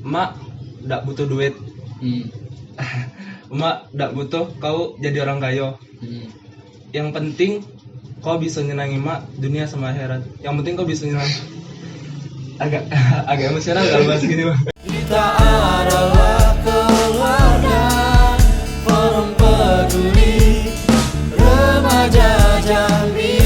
Emak nggak butuh duit. Emak nggak butuh kau jadi orang kaya. Yang penting kau bisa nyenangi emak dunia sama akhirat. Yang penting kau bisa nyenangi. Agak emosional kalau bahas gini bang. Kita adalah keluarga Forum Peduli Remaja Jambi.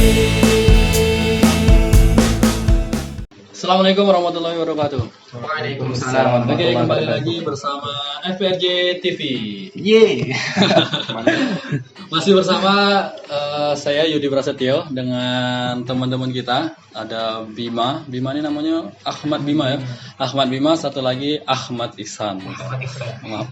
Assalamualaikum warahmatullahi wabarakatuh. Waalaikumsalam. Oke, kembali lagi bersama FPRJ TV. Yeay. Masih bersama saya Yudi Prasetyo dengan teman-teman kita. Ada Bima ini namanya Ahmad Bima ya. Ahmad Bima, satu lagi Ahmad Ihsan.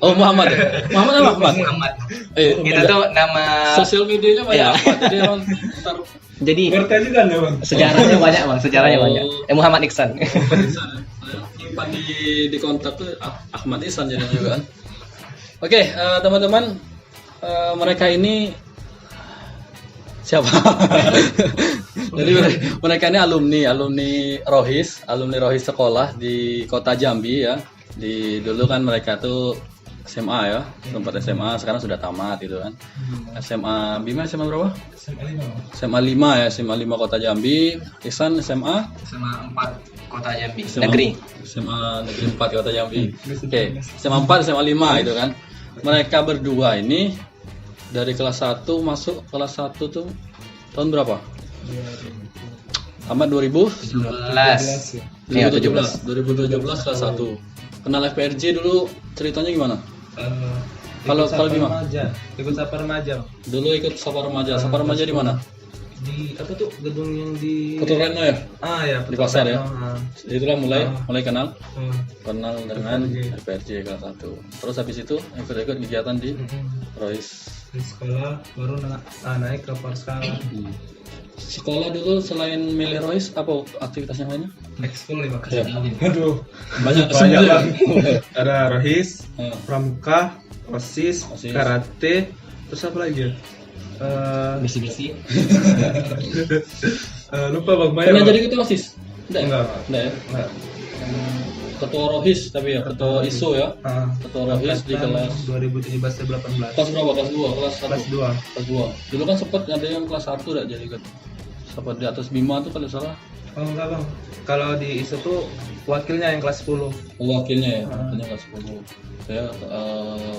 Oh, Muhammad ya? Muhammad apa Ahmad? Muhammad. Kita tuh nama Sosial medianya banyak. Jadi orang ntar jadi Ngerti juga nih bang. sejarahnya banyak bang, sejarahnya banyak. Muhammad Iksan. Ihsan. Saya simpan di kontak tuh Ahmad Ihsan jadi juga kan. Oke, teman-teman, mereka ini siapa? Jadi mereka ini alumni Rohis sekolah di Kota Jambi ya. Dulu kan mereka tuh SMA ya, tempat SMA, sekarang sudah tamat gitu kan. SMA Bima SMA berapa? SMA 5 ya, SMA 5 Kota Jambi. Ihsan SMA 4 Kota Jambi. SMA Negeri 4 Kota Jambi. Oke, SMA 4, SMA 5 itu kan. Mereka berdua ini dari kelas 1 masuk kelas 1 tuh tahun berapa? Tamat 2017 kelas 1. Kenal FPRJ dulu ceritanya gimana? Kalau Bima? Ikut Sapa Remaja. Dulu ikut Sapa Remaja. Sapa Remaja di mana? Di apa tuh gedung yang di Putu Reno ya? ya Di pasar ya? Itulah mulai kenal dengan FPRJ. FPRJ kelas 1. Terus habis itu ikut kegiatan di Rohis. Di sekolah baru naik ke Porska. Sekolah dulu selain milih Rohis apa aktivitas yang lainnya? Ekskul nih bang. Ya. Aduh, Banyak bang. Ada Rohis, Hmm. Pramuka, OSIS, OSIS. Karate, terus apa lagi ya? Bisi-bisi. Lupa bang, banyak. Pernah Bang. jadi ketua OSIS? Enggak. Enggak ya? Enggak. Ketua Rohis tapi ya, ketua ISO ya. Ketua Rohis di kelas 2017-18. kelas berapa? Kelas 2, kelas 1. Kelas 2. Kelas 2. Dulu kan sempat ada yang kelas 1 enggak jadi ikut. Sempat di atas Bima tuh kalau salah. Oh enggak bang. Kalau di ISO tuh wakilnya yang kelas 10. Wakilnya ya, wakilnya kelas 10. Saya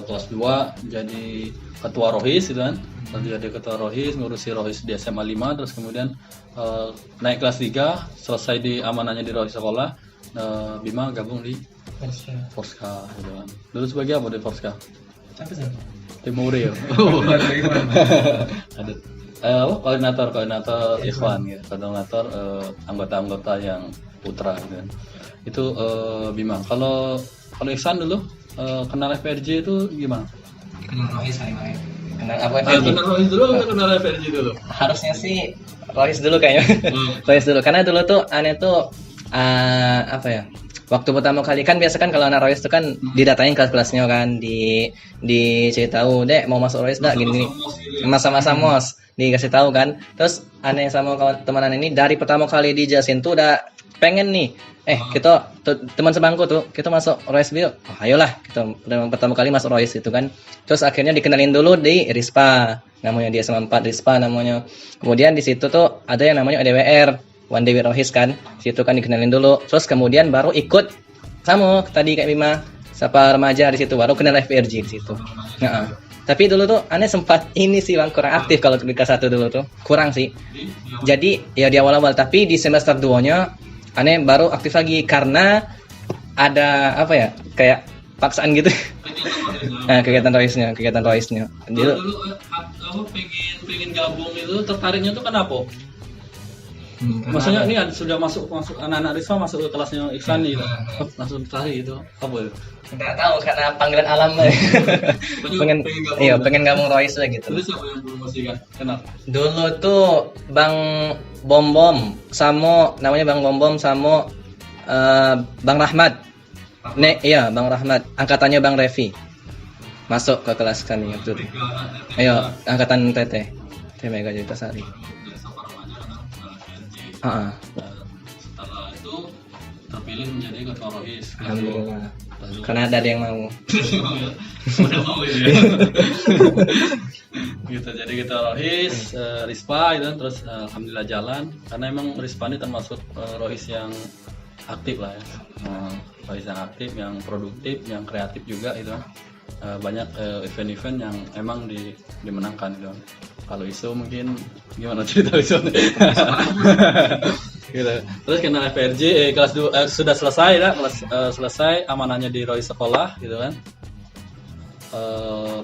kelas 2 jadi ketua Rohis gitu kan. Lalu jadi ketua Rohis, ngurusi Rohis di SMA 5, terus kemudian naik kelas 3, selesai di amanahnya di Rohis sekolah, Bima gabung di Forska gitu kan. Dulu sebagai apa di Forska? Apa sih? Timuri ya. Ada koordinator Ikhwan gitu. Koordinator anggota-anggota yang putra gitu kan. Itu Bima. Kalau Ihsan dulu kenal FPRJ itu gimana? Kenal Rohis paling. Kenal apa Kenal Rohis dulu atau kenal FPRJ dulu? Harusnya sih Rohis dulu kayaknya. Rohis dulu karena dulu tuh aneh tuh apa ya? Waktu pertama kali kan biasa kan kalau anak Rohis itu kan didatain kelas-kelasnya kan, diceritain tahu, "Dek, mau masuk Rohis dak gini-gini." Masa-masa mos dikasih tahu kan. Terus aneh sama kawan teman ini dari pertama kali dijelasin tuh udah pengen nih. Kita teman sebangku tuh, kita masuk Rohis bio. Oh, ayolah, kita pertama kali masuk Rohis itu kan. Terus akhirnya dikenalin dulu di Rispa. Namanya dia sama 4 Rispa namanya. Kemudian di situ tuh ada yang namanya DWR. One Day with Rohis kan, situ kan dikenalin dulu, terus kemudian baru ikut sama tadi kayak Bima, Sapa Remaja di situ, baru kenal FPRJ di situ. Tapi dulu tuh aneh sempat ini sih bang kurang aktif kalau di kelas 1 dulu tuh, kurang sih. Jadi ya di awal-awal, tapi di semester 2-nya aneh baru aktif lagi karena ada apa ya, kayak paksaan gitu. kegiatan Rohisnya. Dulu kamu pengen gabung itu tertariknya tuh kenapa? Maksudnya ini sudah masuk anak-anak Risma masuk ke kelasnya Ihsan gitu. Langsung tertarik itu. Apa itu? Nggak tahu karena panggilan alam lah. pengen gabung Rohis lah gitu. Terus siapa yang promosikan? Kenal? Dulu tuh Bang Bom sama namanya Bang Bom sama Bang Rahmat. Iya Bang Rahmat. Angkatannya Bang Revi. Masuk ke kelas kami waktu itu. Ayo angkatan TT. Mega Jaitasari. Setelah itu terpilih menjadi ketua Rohis. Alhamdulillah. karena ada yang mau. Udah mau gitu ya. Gitu, jadi kita Rohis, Rispa gitu kan, terus alhamdulillah jalan karena emang Rispa ini termasuk Rohis yang aktif lah ya. Rohis yang aktif, yang produktif, yang kreatif juga gitu kan. Banyak event-event yang emang dimenangkan gitu. Kalau ISO mungkin gimana cerita ISO? Gitu. Terus kena FRJ kelas 2 sudah selesai ya, kelas selesai amanahnya di Rohis sekolah gitu kan.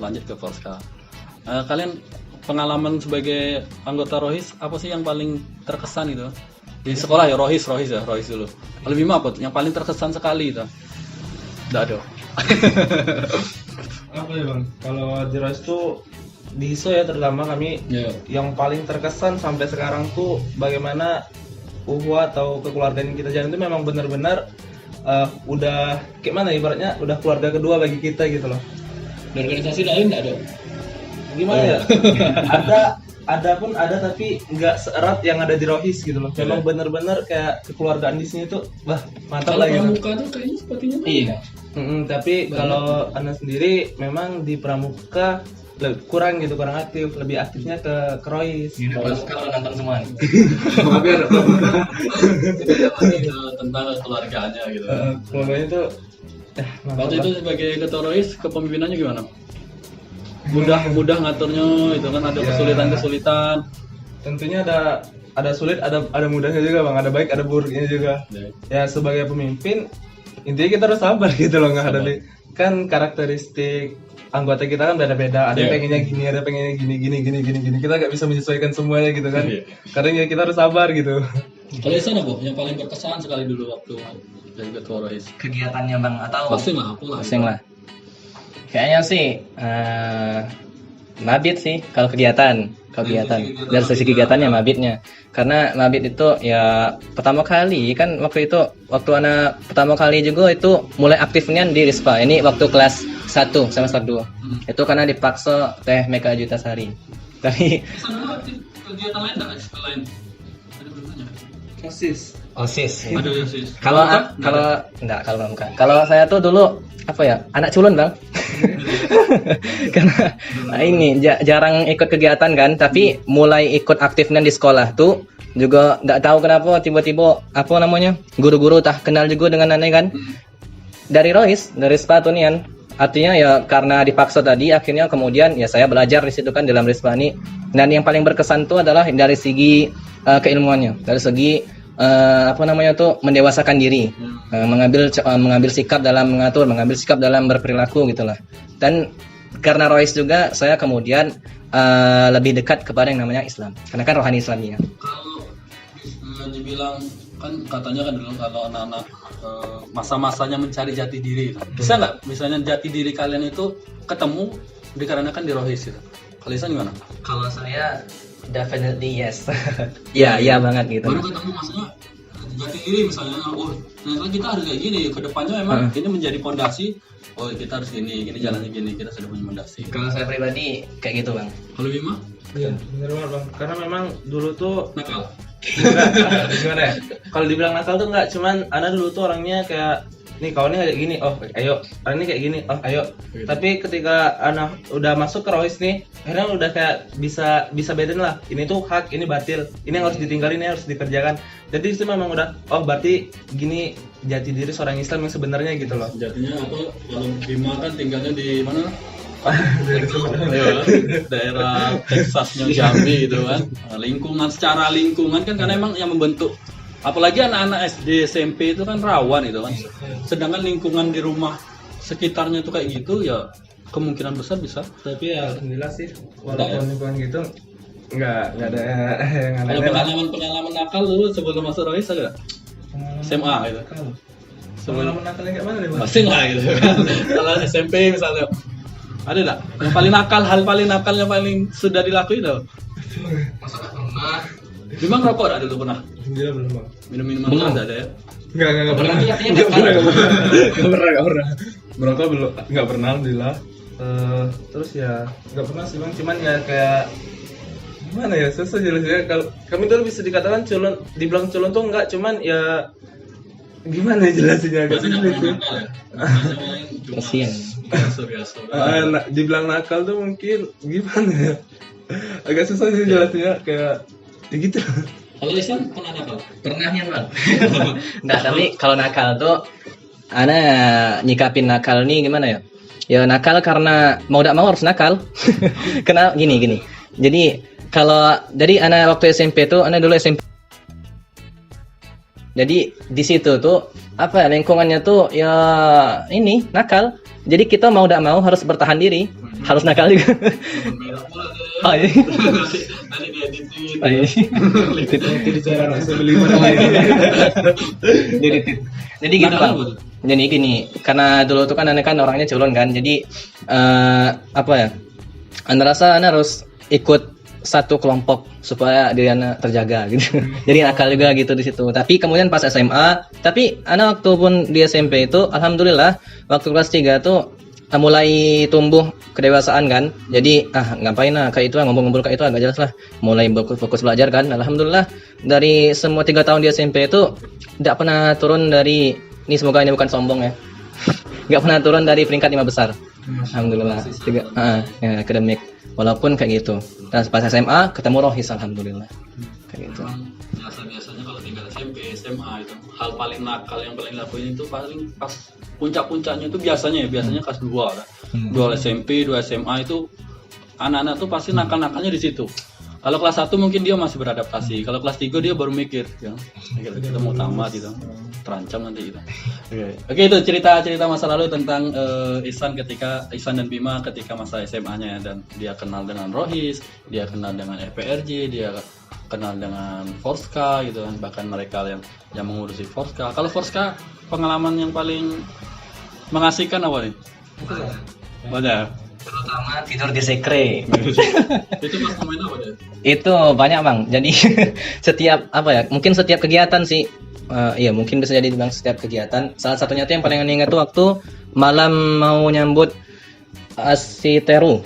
Lanjut ke Polska. Kalian pengalaman sebagai anggota Rohis apa sih yang paling terkesan gitu? Di sekolah ya Rohis dulu. Kalau Bima apa tuh yang paling terkesan sekali itu? Enggak ada. Apa ya bang? Kalau di Rohis tuh di ISO ya terutama kami yang paling terkesan sampai sekarang tuh bagaimana uhuah atau kekeluargaan yang kita jalan itu memang benar-benar udah kayak mana ibaratnya udah keluarga kedua bagi kita gitu loh. Di organisasi lain enggak ada. Gimana ya? ada pun ada tapi nggak seerat yang ada di Rohis gitu loh. Memang benar-benar kayak kekeluargaan di sini tuh, wah mantap lah gitu. Pramuka tuh kayaknya sepertinya. Iya. Tapi kalau Anda sendiri memang di Pramuka kurang aktif, lebih aktifnya ke Rohis. Kalau nonton semua. Tentang keluarganya gitu. Keluarganya tuh waktu itu sebagai ketua Rohis kepemimpinannya gimana? Mudah ngaturnya itu kan ada kesulitan. Tentunya ada sulit, ada mudahnya juga bang, ada baik ada buruknya juga. Ya sebagai pemimpin intinya kita harus sabar gitu loh menghadapi kan karakteristik anggota kita kan beda-beda, ada yang pengennya gini, ada pengennya gini, kita nggak bisa menyesuaikan semuanya gitu kan. Kadang ya kita harus sabar gitu. Kalau sana Bu, yang paling berkesan sekali dulu waktu jadi ketua Rohis Kegiatannya bang atau? Pusing lah. Kayaknya sih mabit sih kalau kegiatan dari sisi kegiatannya mabitnya, karena mabit itu ya pertama kali kan waktu anak pertama kali juga itu mulai aktifnya di Rispa ini waktu kelas 1 semester 2 itu karena dipaksa Teh Meka Jutasari. Tapi kegiatan lain enggak selain OSIS. Ada OSIS. Kalau saya tuh dulu apa ya, anak culun bang. Karena ini jarang ikut kegiatan kan, tapi mulai ikut aktifnya di sekolah tuh juga nggak tahu kenapa tiba-tiba guru-guru kenal juga dengan aneh kan. Dari Rispa tuh nian. Artinya ya karena dipaksa tadi akhirnya kemudian ya saya belajar di situ kan dalam Rispa ini. Dan yang paling berkesan tuh adalah dari segi keilmuannya, dari segi mendewasakan diri, mengambil sikap dalam mengatur, mengambil sikap dalam berperilaku gitulah. Dan karena Rohis juga saya kemudian lebih dekat kepada yang namanya Islam, karena kan rohani Islamnya. Kalau dibilang kan katanya kan dulu kalau anak-anak masa-masanya mencari jati diri, bisa nggak misalnya jati diri kalian itu ketemu dikarenakan di Rohis gitu? Kalian gimana? Kalau saya definitely yes. Iya banget gitu. Baru ketemu maksudnya jati diri misalnya, ternyata kita harus kayak gini. Kedepannya memang ini menjadi fondasi. Oh kita harus gini jalannya gini, kita sudah punya fondasi. Kalau saya pribadi kayak gitu bang. Kalau Bima? Iya benar banget bang. Karena memang dulu tuh nakal. Gimana ya? Kalau dibilang nakal tuh nggak, cuman Ana dulu tuh orangnya kayak nih kawannya kayak gini, oh ayo, orang ini kayak gini, oh ayo. Gitu. Tapi ketika anak udah masuk ke Rohis nih, akhirnya udah kayak bisa bedain lah, ini tuh hak, ini batil, ini yang harus ditinggalin, ini harus dikerjakan. Jadi itu memang udah, oh berarti gini jati diri seorang Islam yang sebenarnya gitu loh. Jatinya apa? Kalau Bima kan tinggalnya di mana? Daerah Texasnya Jambi gitu kan. Secara lingkungan kan karena emang yang membentuk. Apalagi anak-anak SD, SMP itu kan rawan itu kan. Sedangkan lingkungan di rumah sekitarnya itu kayak gitu ya kemungkinan besar bisa. Tapi ya alhamdulillah sih walaupun lingkungan gitu nggak ada yang aneh. Kalau pengalaman nakal dulu sebelum masuk Rohis ada SMA gitu. Pengalaman nakalnya kayak mana nih bang? Pasti lah gitu kan. Kalau SMP misalnya ada nggak? Yang paling nakal, hal paling nakal yang paling sudah dilakuin tuh? Masa nggak pernah? Memang rokok ada dulu pernah? Alhamdulillah belum bang. Minum-minuman keras ada ya? Nggak pernah. Nggak pernah. Merokok belum, nggak pernah alhamdulillah. Terus ya nggak pernah sih bang, cuman ya kayak gimana ya, susah jelasnya. Kalau kami dulu bisa dikatakan culun, dibilang culun tuh enggak, cuman ya gimana jelasinnya agak Berarti nggak sulit pernah sih. nakal ya? Biasanya main cuma Kasian. biasa-biasa. Dibilang nakal tuh mungkin gimana ya? Agak susah sih jelasinnya, kayak ya gitu. Kalau Isan pernah nakal? Pernah ya bang? Nggak, tapi kalau nakal tuh ana nyikapin nakal nih gimana ya? Ya nakal karena mau tidak mau harus nakal. Karena gini. Jadi jadi ana waktu SMP tuh, ana dulu SMP. Jadi di situ tuh apa ya, lingkungannya tuh ya ini nakal. Jadi kita mau tidak mau harus bertahan diri, harus nakal juga. Merah pula tuh. Oh, iya. Tadi dia ditit. Oh, iya. Itu dicara orang sebeli mana Jadi gitu bang. Jadi gini, karena dulu tuh kan aneh kan orangnya culun kan, jadi apa ya? Anda rasa Anda harus ikut satu kelompok supaya diri Anda terjaga gitu. Jadi nakal juga gitu di situ. Tapi kemudian pas SMA, tapi Anda waktu pun di SMP itu, alhamdulillah waktu kelas 3 tuh mulai tumbuh kedewasaan kan. Jadi ngapain kayak itu ngumpul-ngumpul kayak itu agak jelas lah. Mulai fokus belajar kan. Alhamdulillah dari semua 3 tahun di SMP itu tidak pernah turun dari, ini semoga ini bukan sombong ya, nggak pernah turun dari peringkat 5 besar. Alhamdulillah. Ya, akademik. Walaupun kayak gitu. Dan pas SMA ketemu Rohis, alhamdulillah. Kayak gitu. Biasanya kalau tinggal SMP, SMA itu hal paling nakal yang paling lakuin itu paling pas puncak-puncaknya itu biasanya kelas 2 kan. 2 SMP, 2 SMA itu anak-anak tuh pasti nakal-nakalnya di situ. Kalau kelas 1 mungkin dia masih beradaptasi. Kalau kelas 3 dia baru mikir, ya. Kita mau tamat gitu. Terancam nanti gitu. Oke, itu cerita masa lalu tentang Ihsan dan Bima ketika masa SMA-nya, dan dia kenal dengan Rohis, dia kenal dengan FPRJ, dia kenal dengan Forska gitu kan. Bahkan mereka yang mengurusi Forska. Kalau Forska pengalaman yang paling mengasihkan apa nih? Banyak. Terutama tidur di sekre. Itu pas main apa deh? Itu banyak bang. Jadi setiap mungkin setiap kegiatan sih. Iya mungkin bisa jadi bang, setiap kegiatan. Salah satunya tuh yang paling ingat tuh waktu malam mau nyambut Asiteru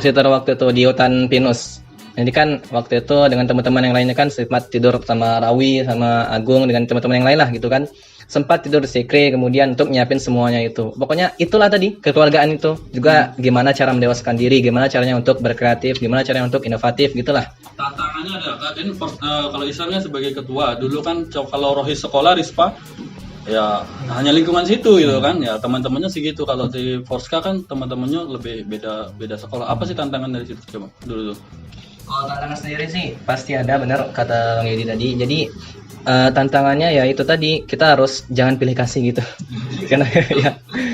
waktu itu di hutan pinus. Jadi kan waktu itu dengan teman-teman yang lainnya kan sempat tidur sama Rawi sama Agung dengan teman-teman yang lain lah gitu kan. Sempat tidur di sekre, kemudian untuk nyiapin semuanya itu. Pokoknya itulah tadi, kekeluargaan itu. Juga gimana cara mendewasakan diri, gimana caranya untuk berkreatif, gimana caranya untuk inovatif, gitulah. Tantangannya ada kan, kalau Ihsan kan sebagai ketua, dulu kan kalau Rohis sekolah, Rispa, ya hanya lingkungan situ gitu kan. Ya teman-temannya segitu. Kalau di Forska kan teman-temannya lebih beda sekolah. Apa sih tantangan dari situ coba dulu tuh? Kalau tantangan sendiri sih pasti ada, benar kata Bang Yudi tadi. Jadi tantangannya ya itu tadi, kita harus jangan pilih kasih gitu.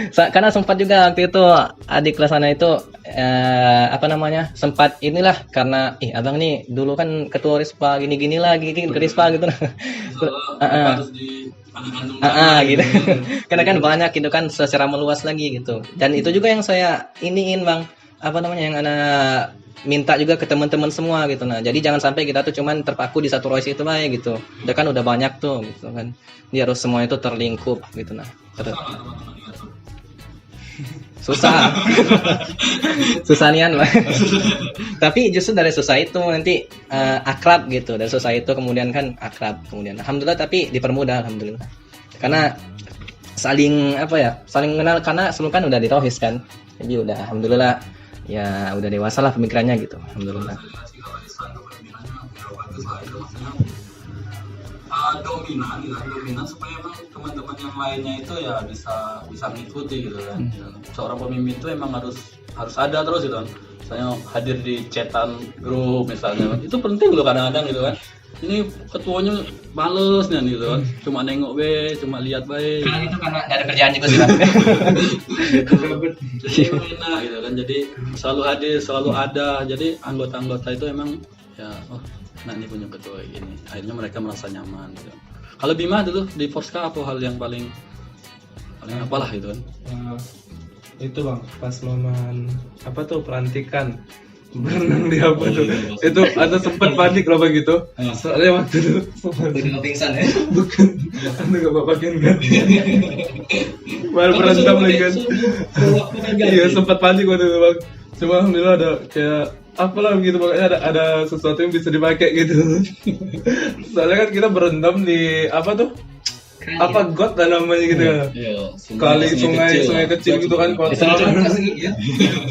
Karena sempat juga waktu itu adik kelas sana itu sempat inilah, karena abang nih dulu kan ketua Rispa gini-gini lah ke Rispa gitu. Harus dipandang-pandang gitu. Karena kan banyak gitu kan secara meluas lagi gitu. Dan itu juga yang saya iniin bang, yang anak minta juga ke teman-teman semua gitu. Nah, jadi jangan sampai kita tuh cuman terpaku di satu Royce itu aja gitu. Udah kan udah banyak tuh gitu kan. Dia harus semua itu terlingkup gitu nah. Susah. Susah nian lah. Tapi justru dari susah itu nanti akrab gitu. Dari susah itu kemudian kan akrab kemudian. Alhamdulillah, tapi dipermudah alhamdulillah. Karena saling kenal, karena sebelum kan udah di Rohis kan. Jadi udah alhamdulillah ya udah dewasa lah pemikirannya gitu, alhamdulillah. Dominan supaya emang teman-teman yang lainnya itu ya bisa mengikuti gitu kan. Seorang pemimpin itu emang harus ada terus gitu kan. Misalnya hadir di chatan grup misalnya, itu penting loh kadang-kadang gitu kan. Ini ketuanya males nih gitu kan, cuma nengok cuma lihat Karena itu karena nggak ada kerjaan juga sih bang. Jadi enak gitu kan, jadi selalu hadir, selalu ada. Jadi anggota-anggota itu emang ya, ini punya ketua ini, akhirnya mereka merasa nyaman gitu. Kalau Bima dulu di Forska apa hal yang paling apalah gitu kan? Itu bang, pas momen pelantikan berenang di apa tuh, itu ada sempat panik loh begitu. Soalnya waktu itu Udah pingsan ya? bukan, anda gak bapakin kan? Baru berantem lagi kan? Iya sempat panik waktu itu bang. Cuma alhamdulillah ada kayak apalah begitu, pokoknya ada sesuatu yang bisa dipakai gitu. Soalnya kan kita berendam di apa got lah namanya gitu ya. Iya, Kali sungai kecil gitu kan kotor.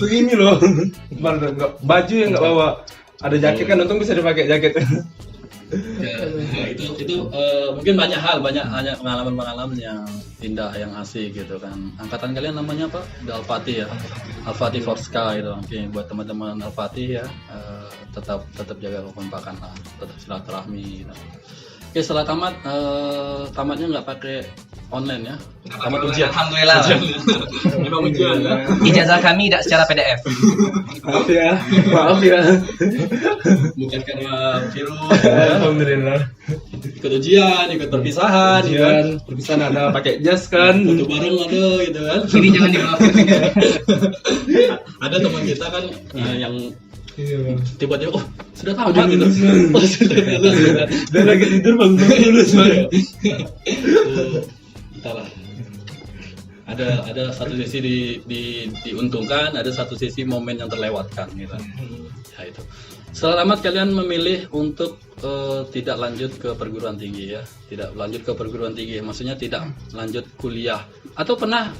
Segini loh. Mana enggak baju yang enggak bawa. Ada jaket kan, untung bisa dipakai jaket. Ya, itu mungkin banyak pengalaman yang indah, yang asik gitu kan. Angkatan kalian namanya apa? Al-Fatih ya. Al-Fatih Forska itu. Oke, buat teman-teman Al-Fatih ya, tetap jaga kekompakan lah, tetap silaturahmi gitu. Oke, setelah tamatnya nggak pakai online ya. Tamat ujian. Alhamdulillah. Memang ujian ya. Ijazah kami tidak secara PDF. Maaf ya. Bukan karena virus. Alhamdulillah. Ikut ujian, ikut perpisahan, gitu kan. Perpisahan ada pakai jas kan. Foto bareng ada gitu kan. Ini jangan dimaafkan. Ada teman kita kan yang Iya. tiba-tiba sudah tamat gitu. Sudah lulus. Dan lagi tidur bang lulus bang. Entahlah. Ada satu sisi diuntungkan, ada satu sisi momen yang terlewatkan gitu. Ya itu. Setelah tamat kalian memilih untuk tidak lanjut ke perguruan tinggi ya, tidak lanjut ke perguruan tinggi, maksudnya tidak lanjut kuliah. Atau pernah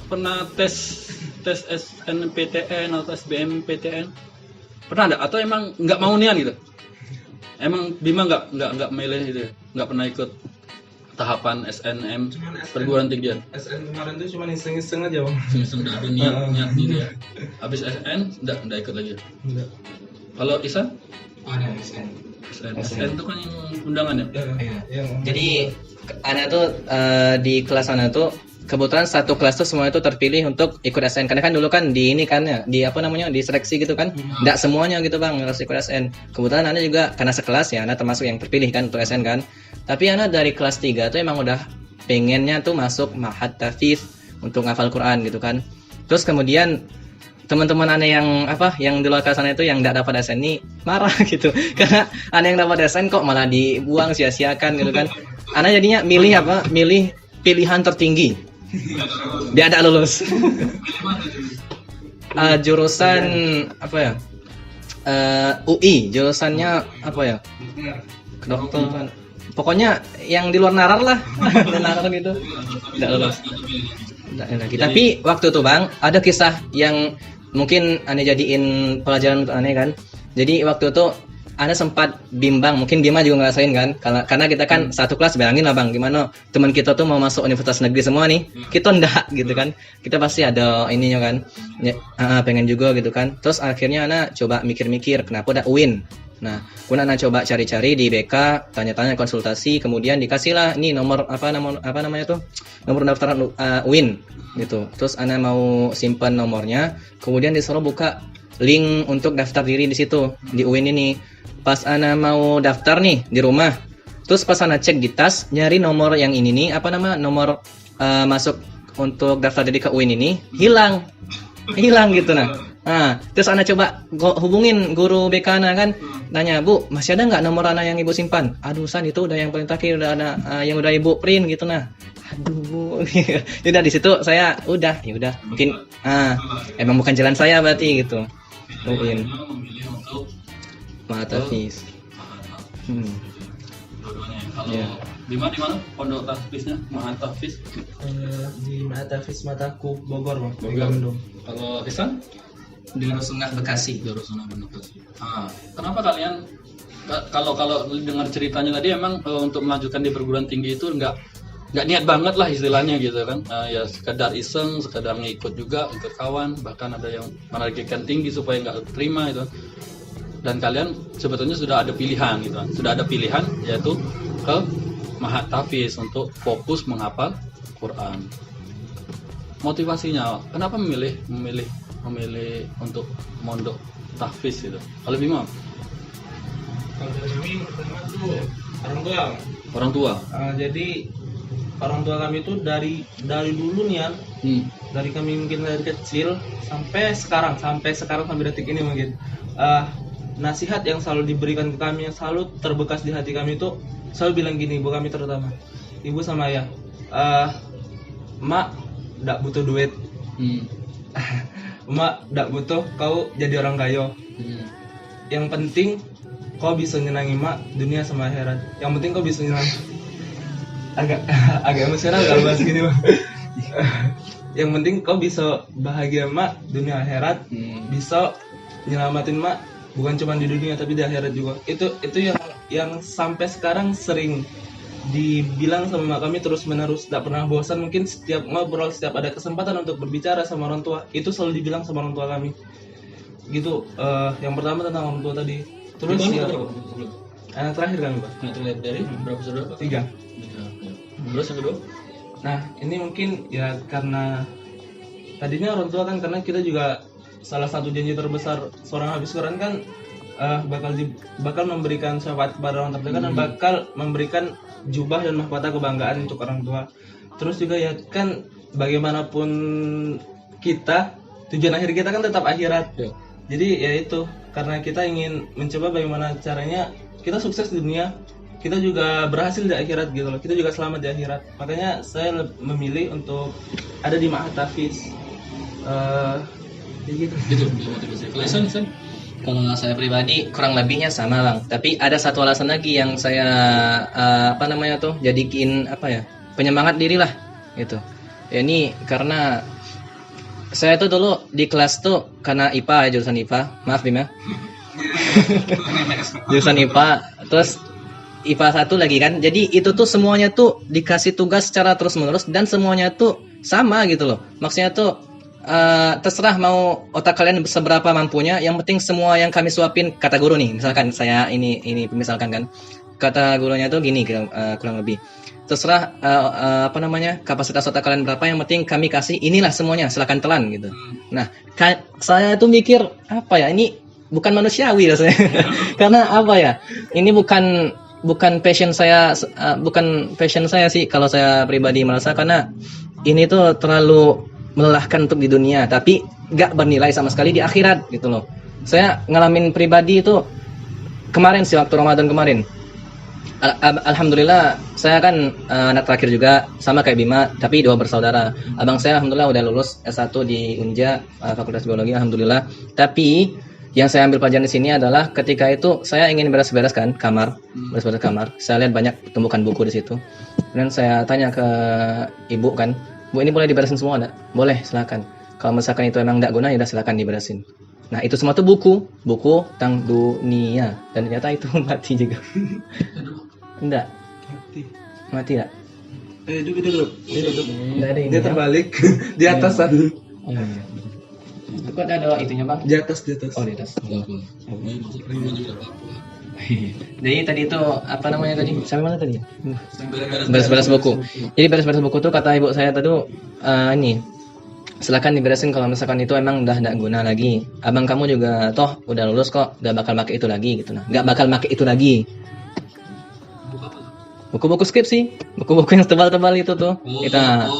tes SNPTN atau SBMPTN? Pernah ada? Atau emang nggak mau nian gitu? Emang Bima nggak milih gitu, nggak pernah ikut tahapan SNM perguruan tinggian? SN kemarin tuh cuma iseng-iseng aja bang. Sudah ada niat gitu ya. Habis SN nggak ikut lagi. Enggak. Kalau Isan? Ada SN. SN itu kan yang undangan ya? Yang Jadi anak tuh di kelas anak tuh kebetulan satu kelas tuh semua itu terpilih untuk ikut SN, karena kan dulu kan di ini kan ya, di apa namanya, di seleksi gitu kan, nggak semuanya gitu bang harus ikut SN. Kebetulan anak juga karena sekelas ya, anak termasuk yang terpilih kan untuk SN kan. Tapi anak dari kelas 3 tuh emang udah pengennya tuh masuk Ma'had Tahfiz untuk ngafal Quran gitu kan. Terus kemudian teman-teman anak yang di luar kelas sana itu yang nggak dapat SN ini marah gitu, karena anak yang dapat SN kok malah dibuang sia-siakan gitu kan. Anak jadinya milih pilihan tertinggi. Dia ada lulus. Jurusan apa ya? UI, jurusannya apa ya? Kedokteran. Pokoknya yang di luar narar lah. Narar gitu. Tidak lulus. Lagi. Tapi waktu itu bang, ada kisah yang mungkin aneh jadiin pelajaran untuk aneh kan. Jadi waktu itu Anda sempat bimbang, mungkin Bima juga ngerasain kan, karena kita kan satu kelas, bayangin lah bang, gimana teman kita tuh mau masuk universitas negeri semua nih, kita enggak gitu kan, kita pasti ada ininya kan, pengen juga gitu kan. Terus akhirnya Ana coba mikir-mikir, kenapa ada UIN. Nah, Ana coba cari-cari di BK, tanya-tanya konsultasi, kemudian dikasih lah ini nomor apa namanya tuh, nomor pendaftaran UIN gitu. Terus Ana mau simpan nomornya, kemudian disuruh buka link untuk daftar diri di situ di UIN ini. Pas Ana mau daftar nih di rumah, terus pas Ana cek di tas, nyari nomor yang ini nih, nomor masuk untuk daftar diri ke UIN ini hilang gitu nah. Terus Ana coba hubungin guru BK Ana kan, nanya, Bu, masih ada nggak nomor Ana yang ibu simpan? Aduh San, itu udah yang paling terakhir, udah ada yang udah ibu print gitu nah. Aduh, udah di situ saya udah mungkin emang bukan jalan saya berarti gitu. UIN Ma'had Tahfiz. Kalau Bima di mana pondok tahfiznya? Ma'had Tahfiz? Di Ma'had Tahfiz Mataku Bogor bang. Bogor. Kalau Isan? Di Rusunah Bekasi. Kenapa kalian kalau dengar ceritanya tadi emang untuk melanjutkan di perguruan tinggi itu nggak niat banget lah istilahnya gitu kan, ya sekedar iseng, sekedar ngikut juga, ikut kawan, bahkan ada yang menargetkan tinggi supaya nggak terima gitu. Dan kalian sebetulnya sudah ada pilihan gitu kan, yaitu ke Ma'had Tahfiz untuk fokus menghafal Quran. Motivasinya kenapa memilih untuk mondok tahfiz itu? Kalau Bima? Kalau dari kami pertama tuh orang tua. Jadi orang tua kami itu dari dulu nih ya, dari kami mungkin dari kecil sampai sekarang sampai detik ini mungkin nasihat yang selalu diberikan ke kami, yang selalu terbekas di hati kami itu selalu bilang gini, ibu kami terutama, ibu sama ayah, mak nggak butuh duit, mak nggak butuh kau jadi orang kaya, yang penting kau bisa nyenangi mak dunia sama akhirat, yang penting kau bisa nyenangi. agak agak emosional kalau bahas gini Bang. Yang penting kau bisa bahagia mak dunia akhirat, bisa nyelamatin mak bukan cuma di dunia tapi di akhirat juga. Itu yang sampai sekarang sering dibilang sama mak kami terus menerus, tidak pernah bosan. Mungkin setiap ngobrol, setiap ada kesempatan untuk berbicara sama orang tua, itu selalu dibilang sama orang tua kami gitu. Yang pertama tentang orang tua tadi, terus ya, anak terakhir kami Pak. Nah, terlihat dari berapa saudara? 3. Terus yang kedua? Nah ini mungkin ya karena tadinya orang tua kan, karena kita juga salah satu janji terbesar seorang habis Quran kan bakal memberikan syafaat kepada orang terdekat dan bakal memberikan jubah dan mahkota kebanggaan untuk orang tua. Terus juga ya kan bagaimanapun kita, tujuan akhir kita kan tetap akhirat. Jadi ya itu, karena kita ingin mencoba bagaimana caranya kita sukses di dunia, kita juga berhasil di akhirat gitu loh. Kita juga selamat di akhirat. Makanya saya memilih untuk ada di Ma'had Tahfiz. Gitu. Gitu, bisa motivasi. Kalau Ihsan? Kalau saya pribadi kurang lebihnya sama Bang. Tapi ada satu alasan lagi yang saya jadiin penyemangat diri lah gitu. Ya ini karena saya tuh dulu di kelas tuh karena IPA ya, jurusan IPA. Maaf Bim ya. Jurusan IPA, terus IPA 1 lagi kan. Jadi itu tuh semuanya tuh dikasih tugas secara terus-menerus dan semuanya tuh sama gitu loh. Maksudnya tuh terserah mau otak kalian seberapa mampunya, yang penting semua yang kami suapin, kata guru nih, misalkan saya ini misalkan kan, kata gurunya tuh gini kurang lebih, terserah kapasitas otak kalian berapa, yang penting kami kasih inilah semuanya, silakan telan gitu. Nah saya tuh mikir ini bukan manusiawi rasanya. Karena ini bukan passion saya, sih kalau saya pribadi merasa, karena ini tuh terlalu melelahkan untuk di dunia, tapi gak bernilai sama sekali di akhirat gitu loh. Saya ngalamin pribadi itu kemarin sih, waktu Ramadan kemarin. Alhamdulillah saya kan anak terakhir juga, sama kayak Bima, tapi 2 bersaudara. Abang saya alhamdulillah udah lulus S1 di Unja, Fakultas Biologi, alhamdulillah. Tapi yang saya ambil pelajaran di sini adalah ketika itu saya ingin beres-beres kamar. Saya lihat banyak tumpukan buku di situ. Kemudian saya tanya ke ibu kan, Bu, ini boleh diberesin semua enggak? Boleh, silakan. Kalau misalkan itu emang enggak guna, ya udah silakan diberesin. Nah, itu semua tuh buku tentang dunia, dan ternyata itu mati juga. Enggak. Mati enggak? Duduk. Enggak ada ini. Dia terbalik di atas tadi. Oh iya. Itu kan ada itunya, Bang. Di atas. Oh, di atas. Maksudnya Jadi tadi itu tadi? Sampai mana tadi? Beres-beres buku. Jadi beres-beres buku tuh kata ibu saya tadi silakan diberesin kalau misalkan itu emang udah enggak guna lagi. Abang kamu juga toh udah lulus kok, enggak bakal pakai itu lagi gitu nah. Enggak bakal pakai itu lagi. Buku-buku skripsi, buku-buku yang tebal-tebal itu tuh.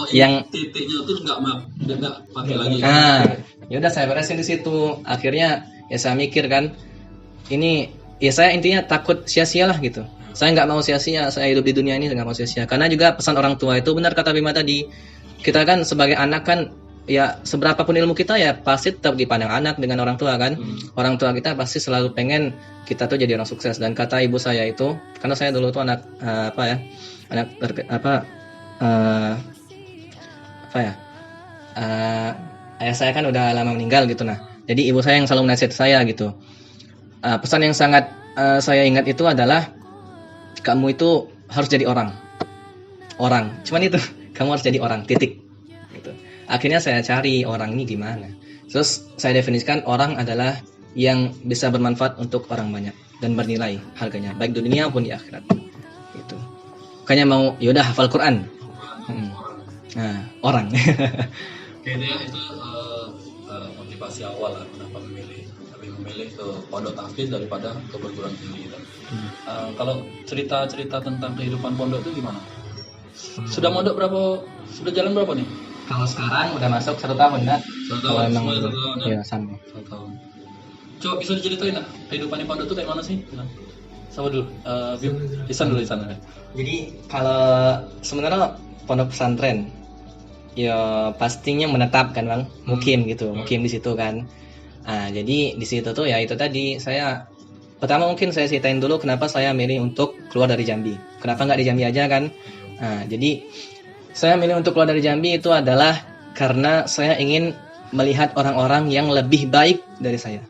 Yang titiknya tuh enggak pakai lagi. Nah, ya udah saya beresin di situ. Akhirnya ya saya mikir kan, ini ya saya intinya takut sia-sia lah gitu. Saya nggak mau sia-sia, saya hidup di dunia ini nggak mau sia-sia. Karena juga pesan orang tua itu benar kata Bima tadi. Kita kan sebagai anak kan, ya seberapa pun ilmu kita ya pasti tetap dipandang anak dengan orang tua kan. Orang tua kita pasti selalu pengen kita tuh jadi orang sukses. Dan kata ibu saya itu, karena saya dulu tuh ayah saya kan udah lama meninggal gitu nah. Jadi ibu saya yang selalu nasihat saya gitu. Pesan yang sangat saya ingat itu adalah kamu itu harus jadi orang. Cuman itu, kamu harus jadi orang, titik. Gitu. Akhirnya saya cari orang ini gimana. Terus saya definisikan orang adalah yang bisa bermanfaat untuk orang banyak dan bernilai harganya, baik di dunia maupun di akhirat. Gitu. Makanya mau yaudah hafal Quran. Nah, orang. Kayaknya itu motivasi awal lah kenapa memilih ke pondok tahfiz daripada ke perguruan tinggi gitu. Kalau cerita tentang kehidupan pondok itu gimana? Sudah mondok sudah jalan berapa nih? Kalau sekarang udah masuk 1 tahun kan? 1 tahun. Iya sama. 1 tahun. Coba bisa diceritain nggak kehidupan di pondok itu kayak mana sih? Sama dulu, Ihsan dulu. Jadi kalau sebenarnya pondok pesantren, ya pastinya menetap kan Bang, mukim gitu, mukim di situ kan. Nah, jadi di situ tuh ya itu tadi saya pertama mungkin saya ceritain dulu kenapa saya milih untuk keluar dari Jambi. Kenapa nggak di Jambi aja kan? Nah, jadi saya milih untuk keluar dari Jambi itu adalah karena saya ingin melihat orang-orang yang lebih baik dari saya.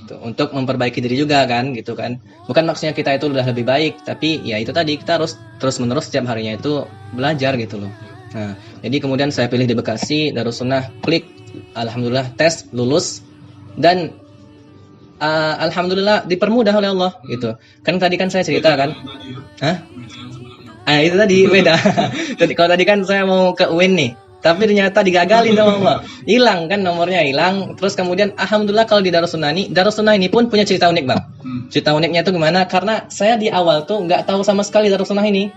Gitu. Untuk memperbaiki diri juga kan, gitu kan. Bukan maksudnya kita itu udah lebih baik, tapi ya itu tadi kita harus terus-menerus setiap harinya itu belajar gitu loh. Nah, jadi kemudian saya pilih di Bekasi, Darussunnah, klik, alhamdulillah tes lulus dan alhamdulillah dipermudah oleh Allah gitu. Kan tadi kan saya cerita kan. Hah? Itu tadi beda. Jadi kalau tadi kan saya mau ke UIN nih, tapi ternyata digagalin sama Allah. Hilang kan nomornya hilang. Terus kemudian alhamdulillah kalau di Darussunnah ini pun punya cerita unik, Bang. Cerita uniknya itu gimana? Karena saya di awal tuh nggak tahu sama sekali Darussunnah ini.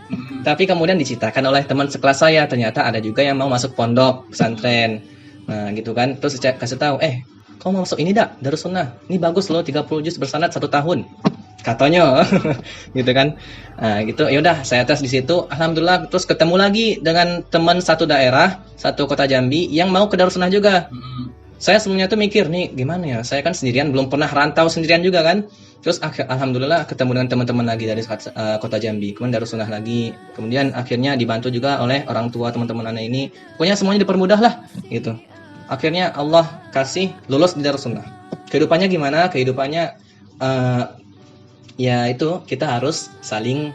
Tapi kemudian diceritakan oleh teman sekelas saya, ternyata ada juga yang mau masuk pondok pesantren. Nah, gitu kan. Terus saya kasih tahu, "Kau mau masuk ini dak? Darussunnah. Ini bagus loh, 30 juz bersanad 1 tahun." Katanya gitu kan. Nah, gitu. Ya udah saya tes di situ. Alhamdulillah terus ketemu lagi dengan teman satu daerah, satu kota Jambi yang mau ke Darussunnah juga. Saya sebelumnya tuh mikir nih gimana ya? Saya kan sendirian, belum pernah rantau sendirian juga kan. Terus alhamdulillah ketemu dengan teman-teman lagi dari kota Jambi, kemudian Darussunnah lagi. Kemudian akhirnya dibantu juga oleh orang tua teman-teman anak ini. Pokoknya semuanya dipermudah lah gitu. Akhirnya Allah kasih lulus di Darussunnah. Kehidupannya gimana? Kehidupannya ya itu kita harus saling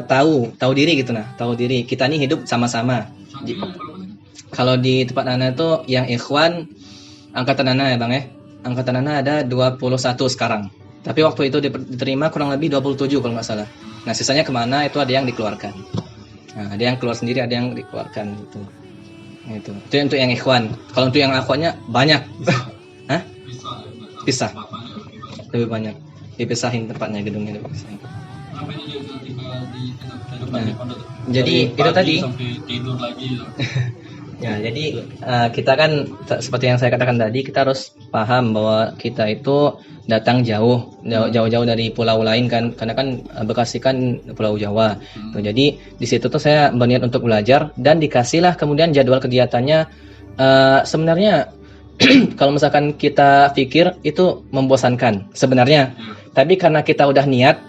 tahu diri gitu tahu diri kita nih hidup sama-sama. Kalau di tempat Nana itu yang ikhwan angkatan Nana ya Bang ya, angkatan Nana ada 21 sekarang, tapi waktu itu diterima kurang lebih 27 kalau nggak salah. Nah sisanya kemana itu ada yang dikeluarkan, ada yang keluar sendiri, ada yang dikeluarkan gitu. Itu untuk yang ikhwan. Kalau untuk yang akhwatnya banyak. Hah? Pisah. Lebih banyak dipisahin tempatnya, gedungnya dipisahin. Jadi itu tadi tidur lagi ya, jadi kita kan seperti yang saya katakan tadi, kita harus paham bahwa kita itu datang jauh-jauh dari pulau lain kan, karena kan Bekasi kan Pulau Jawa. Tuh, jadi di situ tuh saya berniat untuk belajar dan dikasihlah kemudian jadwal kegiatannya. Sebenarnya kalau misalkan kita pikir itu membosankan sebenarnya, tapi karena kita udah niat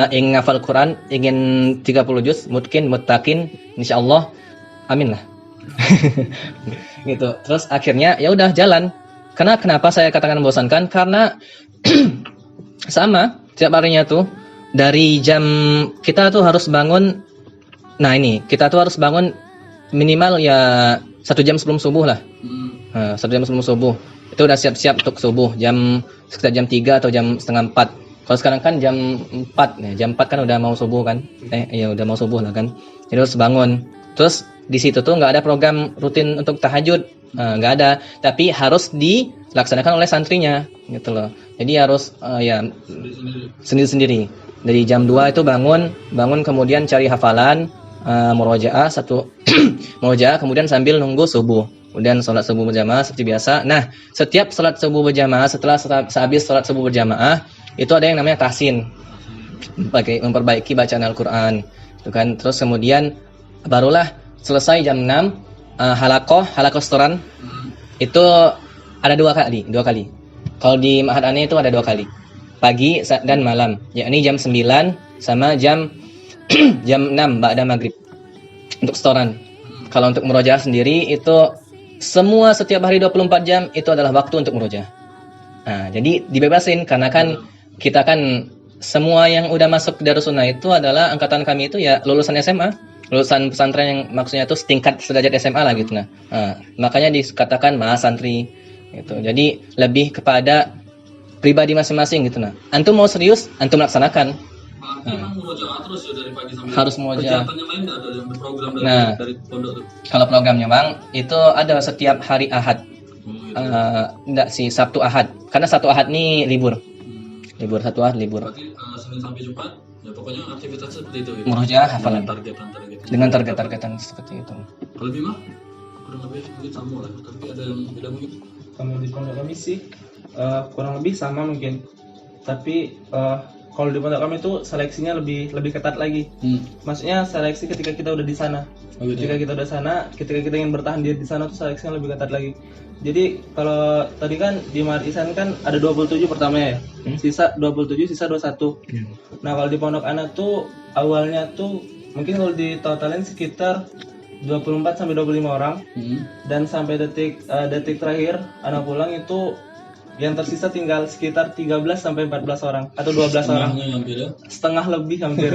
ingin ngafal Quran, ingin 30 juz, mungkin muttaqin, insyaallah, amin lah. Gitu. Terus akhirnya ya udah jalan. Kenapa saya katakan membosankan? Karena sama tiap harinya tuh dari jam kita tuh harus bangun. Nah ini kita tuh harus bangun minimal ya 1 jam sebelum subuh lah. 1 jam sebelum subuh itu udah siap-siap untuk subuh, sekitar jam 3 atau jam setengah 4. Kalau sekarang kan jam 4 ya, jam 4 kan udah mau subuh kan, ya udah mau subuh lah kan, jadi harus bangun. Terus di situ tuh nggak ada program rutin untuk tahajud, nggak ada, tapi harus dilaksanakan oleh santrinya gitu loh. Jadi harus ya sendiri-sendiri. Dari jam 2 itu bangun kemudian cari hafalan, murojaah murojaah, kemudian sambil nunggu subuh. Kemudian sholat subuh berjamaah seperti biasa. Nah, setiap sholat subuh berjamaah, setelah sehabis sholat subuh berjamaah, itu ada yang namanya tahsin, memperbaiki bacaan Al-Quran, itu kan. Terus kemudian barulah selesai jam 6 halakoh setoran. Itu ada dua kali. Kalau di Ma'had Ani itu ada 2 kali, pagi dan malam, yakni jam 9 sama jam 6 ba'da maghrib untuk setoran. Kalau untuk murojaah sendiri itu setiap hari 24 jam itu adalah waktu untuk murojaah. Nah, jadi dibebasin karena kan kita kan semua yang udah masuk Darussunnah itu adalah angkatan kami itu ya lulusan SMA, lulusan pesantren yang maksudnya itu setingkat sederajat SMA lah gitu. Nah, makanya dikatakan mahasantri gitu. Jadi lebih kepada pribadi masing-masing gitu. Nah, antum mau serius, antum laksanakan. Terus ya dari pagi sampai harus murojaah. Kegiatannya lain nggak ada yang program dari pondok tuh? Kalau programnya Bang itu ada setiap hari Ahad. Enggak sih, Sabtu Ahad. Karena Sabtu Ahad nih libur. Libur Sabtu Ahad libur. Berarti Senin sampai Jumat ya pokoknya aktivitas seperti itu gitu. Murojaah hafalan. Dengan Target. target-targetan seperti itu. Kalau Bima kurang lebih mungkin sama lah, tapi ada yang beda mungkin. Kalau di pondok kami sih kurang lebih sama mungkin. Tapi kalau di pondok kami itu seleksinya lebih ketat lagi. Maksudnya seleksi ketika kita udah di sana. Ketika kita udah sana, ketika kita ingin bertahan di sana tuh seleksinya lebih ketat lagi. Jadi kalau tadi kan di Marisan kan ada 27 pertamanya ya. Sisa 27, sisa 21. Nah, kalau di Pondok Ana tuh awalnya tuh mungkin kalau ditotalin sekitar 24 sampai 25 orang. Dan sampai detik terakhir Ana pulang itu yang tersisa tinggal sekitar 13 sampai 14 orang atau 12 orang. Setengah lebih hampir.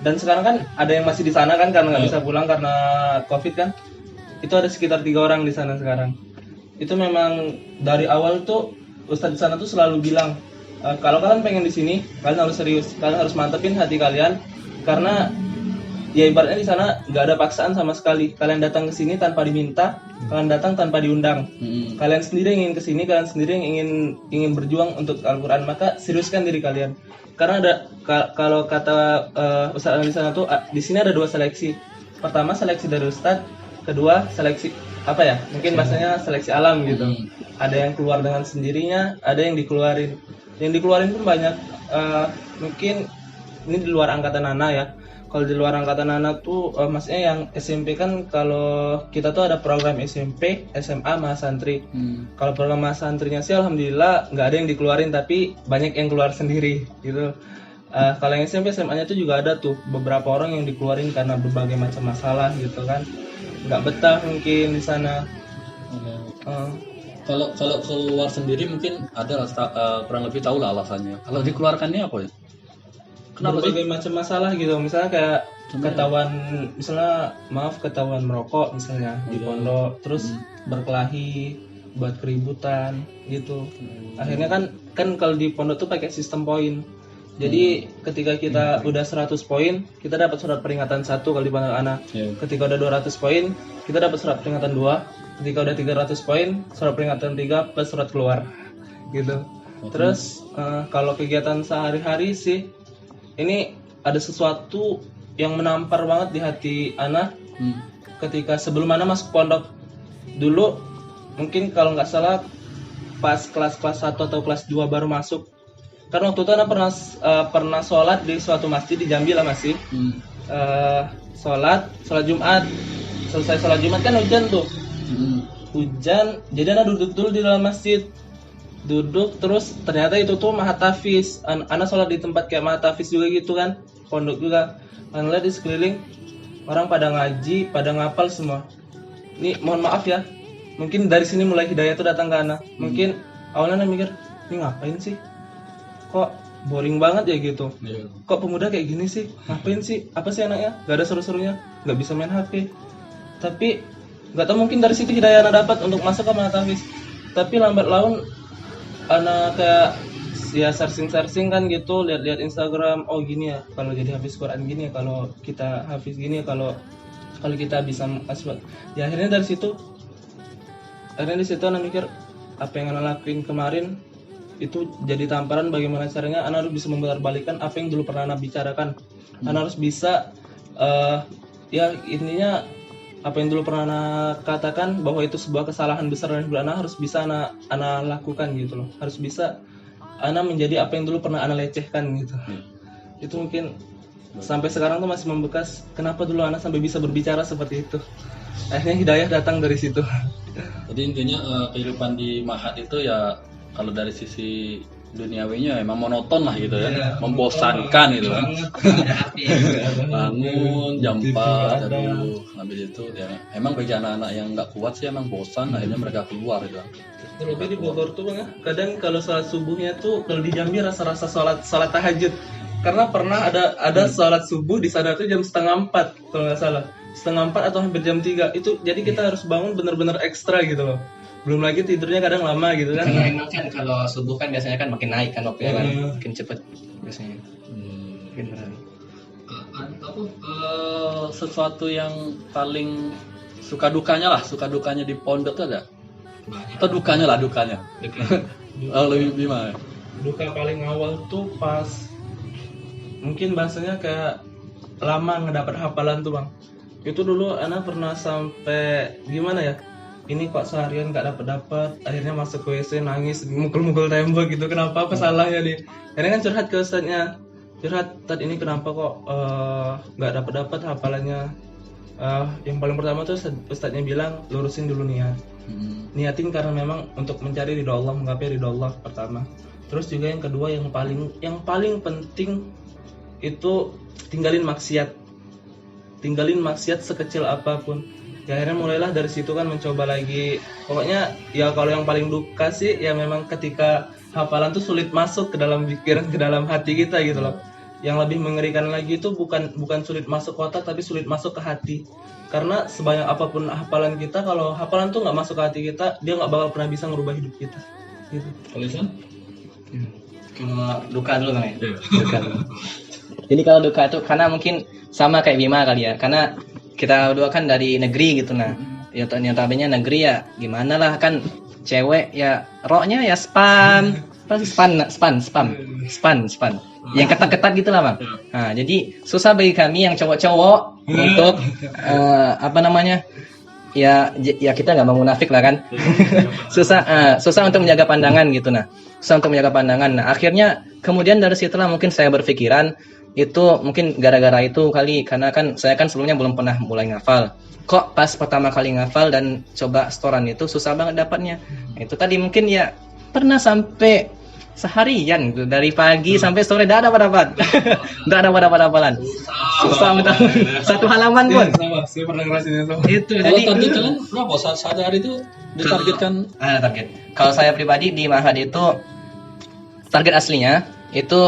Dan sekarang kan ada yang masih di sana kan karena nggak bisa pulang karena Covid kan. Itu ada sekitar 3 orang di sana sekarang. Itu memang dari awal tuh Ustadz di sana tuh selalu bilang, kalau kalian pengen di sini, kalian harus serius, kalian harus mantepin hati kalian, karena ya ibaratnya di sana nggak ada paksaan sama sekali. Kalian datang ke sini tanpa diminta, kalian datang tanpa diundang. Kalian sendiri yang ingin ke sini, kalian sendiri yang ingin berjuang untuk Al-Quran, maka seriuskan diri kalian. Karena ada kalau kata Ustadz di sana tuh di sini ada 2 seleksi. Pertama seleksi dari Ustadz, kedua seleksi apa ya, mungkin bahasanya seleksi alam gitu. Ada yang keluar dengan sendirinya, ada yang dikeluarin. Yang dikeluarin pun banyak. Mungkin ini di luar angkatan Ana ya. Kalau di luar angkatan Ana tuh maksudnya yang SMP kan, kalau kita tuh ada program SMP, SMA, Mahasantri. Kalau program Mahasantrinya sih alhamdulillah nggak ada yang dikeluarin, tapi banyak yang keluar sendiri gitu. Kalau yang SMP, SMA-nya tuh juga ada tuh beberapa orang yang dikeluarin karena berbagai macam masalah gitu kan. Nggak betah mungkin di sana. Kalau keluar sendiri mungkin ada kurang lebih tahu lah alasannya. Kalau dikeluarkannya apa ya? Kenapa berbagai macam masalah gitu. Misalnya kayak ketahuan, misalnya ketahuan merokok misalnya di pondok, terus berkelahi, buat keributan gitu. Akhirnya kan kalau di pondok tuh pakai sistem poin. Jadi ketika kita udah 100 poin, kita dapat surat peringatan 1 kalau di Pondok Ana. Ketika udah 200 poin, kita dapat surat peringatan 2. Ketika udah 300 poin, surat peringatan 3 plus surat keluar. Gitu. Terus kalau kegiatan sehari-hari sih, ini ada sesuatu yang menampar banget di hati Ana. Ketika sebelum Ana masuk pondok. Dulu mungkin kalau nggak salah pas kelas 1 atau kelas 2 baru masuk. Karena waktu itu Ana pernah sholat di suatu masjid di Jambi lah masih. Sholat Jumat. Selesai sholat Jumat kan hujan tuh. Hujan, jadi Ana duduk dulu di dalam masjid. Duduk, terus ternyata itu tuh Mahatafiz. Ana sholat di tempat kayak Mahatafiz juga gitu kan, pondok juga. Ana lihat di sekeliling orang pada ngaji, pada ngapal semua. Ini mohon maaf ya, mungkin dari sini mulai hidayah tuh datang ke Ana. Mungkin awalnya Ana mikir, ini ngapain sih? Kok boring banget ya gitu. Kok pemuda kayak gini sih? Ngapain sih? Apa sih anaknya? Gak ada seru-serunya, gak bisa main HP. Tapi gak tahu, mungkin dari situ hidayah Ana dapat untuk masuk ke Mahatafiz. Tapi lambat laun Ana kayak ya searching kan gitu, lihat-lihat Instagram, oh gini ya kalau jadi hafiz Quran, gini ya kalau kita hafiz, gini ya kalau kita bisa aswad. Ya akhirnya di situ Ana mikir, apa yang Ana lakuin kemarin itu jadi tamparan bagaimana caranya Ana harus bisa memutarbalikkan apa yang dulu pernah Ana bicarakan. Ana harus bisa ya intinya apa yang dulu pernah Ana katakan bahwa itu sebuah kesalahan besar dan Ana harus bisa Ana lakukan gitu loh. Harus bisa Ana menjadi apa yang dulu pernah Ana lecehkan gitu. Itu mungkin sampai sekarang tuh masih membekas, kenapa dulu Ana sampai bisa berbicara seperti itu. Akhirnya hidayah datang dari situ. Jadi intinya kehidupan di Mahat itu ya kalau dari sisi duniawinya emang monoton lah gitu ya, membosankan gitu kan. Bangun jam 4, aduh, habis itu ya emang bagi anak-anak yang nggak kuat sih emang bosan, akhirnya mereka keluar gitu. Terlebih di Bogor tuh Bang, kadang kalau sholat subuhnya tuh kalau di Jambi rasa-rasa sholat tahajud. Karena pernah ada sholat subuh di sana tuh jam 3:30 kalau nggak salah. 3:30 atau hampir jam 3. Itu jadi kita harus bangun benar-benar ekstra gitu loh. Belum lagi tidurnya kadang lama gitu kan. Emang kan kalau subuh kan biasanya kan makin naik kan waktunya kan, makin cepet biasanya. Makin berat. Sesuatu yang paling suka dukanya di pondok tuh ada? Atau dukanya. Lebih gimana? Duka paling awal tuh pas mungkin bahasanya kayak lama ngedapat hafalan tuh Bang. Itu dulu Ana pernah sampai gimana ya? ini kok seharian nggak dapat akhirnya masuk ke WC nangis mukul-mukul tembok gitu, kenapa, apa salahnya nih, akhirnya kan curhat ke ustadznya, curhat, Tad ini kenapa kok nggak dapat hafalannya. Yang paling pertama tuh ustadznya bilang lurusin dulu niat, niatin karena memang untuk mencari ridho Allah, menggapai ridho Allah pertama. Terus juga yang kedua yang paling penting itu tinggalin maksiat sekecil apapun. Ya akhirnya mulailah dari situ kan mencoba lagi. Pokoknya ya kalau yang paling duka sih ya memang ketika hafalan tuh sulit masuk ke dalam pikiran, ke dalam hati kita gitu loh. Yang lebih mengerikan lagi itu bukan sulit masuk ke otak tapi sulit masuk ke hati. Karena sebanyak apapun hafalan kita, kalau hafalan tuh nggak masuk ke hati kita, dia nggak bakal pernah bisa ngerubah hidup kita. Gitu. Kalau Ihsan? Kalau duka dulu Bang ya. Duka dulu. Jadi kalau duka itu karena mungkin sama kayak Bima kali ya. Karena kita berdua kan dari negeri gitu nah. Ya notabene negeri ya gimana lah kan cewek ya roknya ya spam. Spam. Yang ketat-ketat gitu lah Bang. Nah, jadi susah bagi kami yang cowok-cowok untuk ya kita nggak mau munafik lah kan. susah untuk menjaga pandangan gitu nah. Susah untuk menjaga pandangan. Nah, akhirnya kemudian dari situlah mungkin saya berpikiran itu mungkin gara-gara itu kali, karena kan saya kan sebelumnya belum pernah mulai ngafal. Kok pas pertama kali ngafal dan coba setoran itu susah banget dapatnya. Itu tadi mungkin ya pernah sampai seharian gitu, dari pagi sampai sore tidak ada dapat. Tidak ada hafalan. Susah betul. Satu halaman pun. Sama, saya pernah ngerasain itu. Itu Kalau jadi target kalian berapa saat hari itu ditargetkan? target. Kalau saya pribadi di Mahad itu target aslinya itu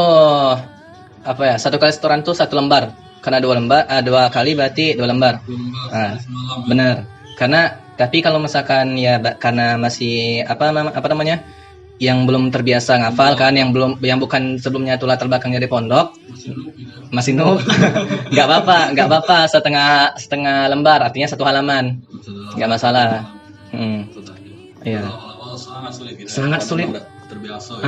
satu kali setoran tuh 1 lembar. Karena 2 kali berarti 2 lembar. Benar. Karena tapi kalau misalkan ya karena masih yang belum terbiasa ngafal kan, yang bukan sebelumnya itu latar belakangnya di pondok, masih noob, nggak apa-apa setengah lembar, artinya 1 halaman, nggak masalah. Iya. Sangat sulit. Terbiasa.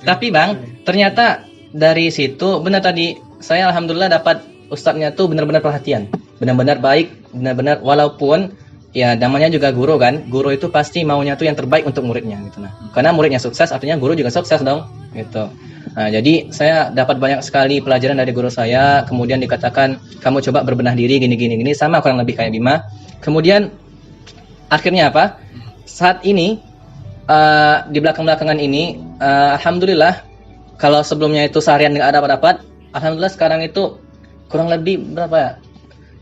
Tapi Bang, ternyata dari situ benar tadi saya alhamdulillah dapat ustadznya tuh benar-benar perhatian, benar-benar baik, benar-benar walaupun ya namanya juga guru kan, guru itu pasti maunya tuh yang terbaik untuk muridnya gitu nah. Karena muridnya sukses artinya guru juga sukses dong gitu. Nah, jadi saya dapat banyak sekali pelajaran dari guru saya, kemudian dikatakan kamu coba berbenah diri gini sama kurang lebih kayak Bima. Kemudian akhirnya apa? Saat ini di belakang-belakangan ini alhamdulillah kalau sebelumnya itu seharian nggak ada dapat, alhamdulillah sekarang itu kurang lebih berapa ya?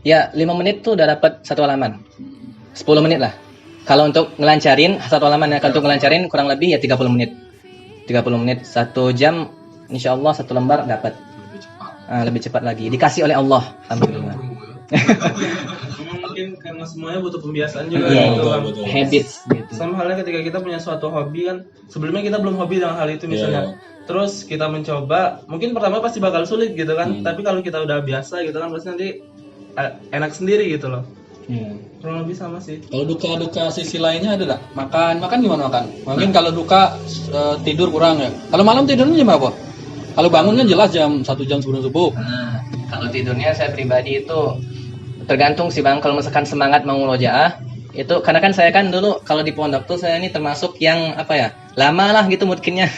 Ya 5 menit tuh udah dapat 1 halaman. 10 menit lah. Kalau untuk ngelancarin 1 halaman ya, untuk ngelancarin kurang lebih ya 30 menit. 30 menit 1 jam insyaallah 1 lembar dapat. Lebih cepat lagi. Dikasih oleh Allah. Alhamdulillah. Mungkin karena semuanya butuh pembiasaan juga Iya, gitu kan. Habits gitu. Sama halnya ketika kita punya suatu hobi kan, sebelumnya kita belum hobi dengan hal itu misalnya. Terus kita mencoba, mungkin pertama pasti bakal sulit gitu kan. Tapi kalau kita udah biasa gitu kan pasti nanti enak sendiri gitu loh. Kurang lebih sama sih. Kalau duka sisi lainnya ada nggak? Makan gimana makan? Mungkin kalau duka tidur kurang ya. Kalau malam tidurnya jam berapa? Kalau bangunnya jelas jam 1 jam sebelum subuh. Kalau tidurnya saya pribadi itu tergantung sih Bang. Kalau misalkan semangat mau murojaah itu karena kan saya kan dulu kalau di pondok tuh saya ini termasuk yang lama lah gitu mutkinnya.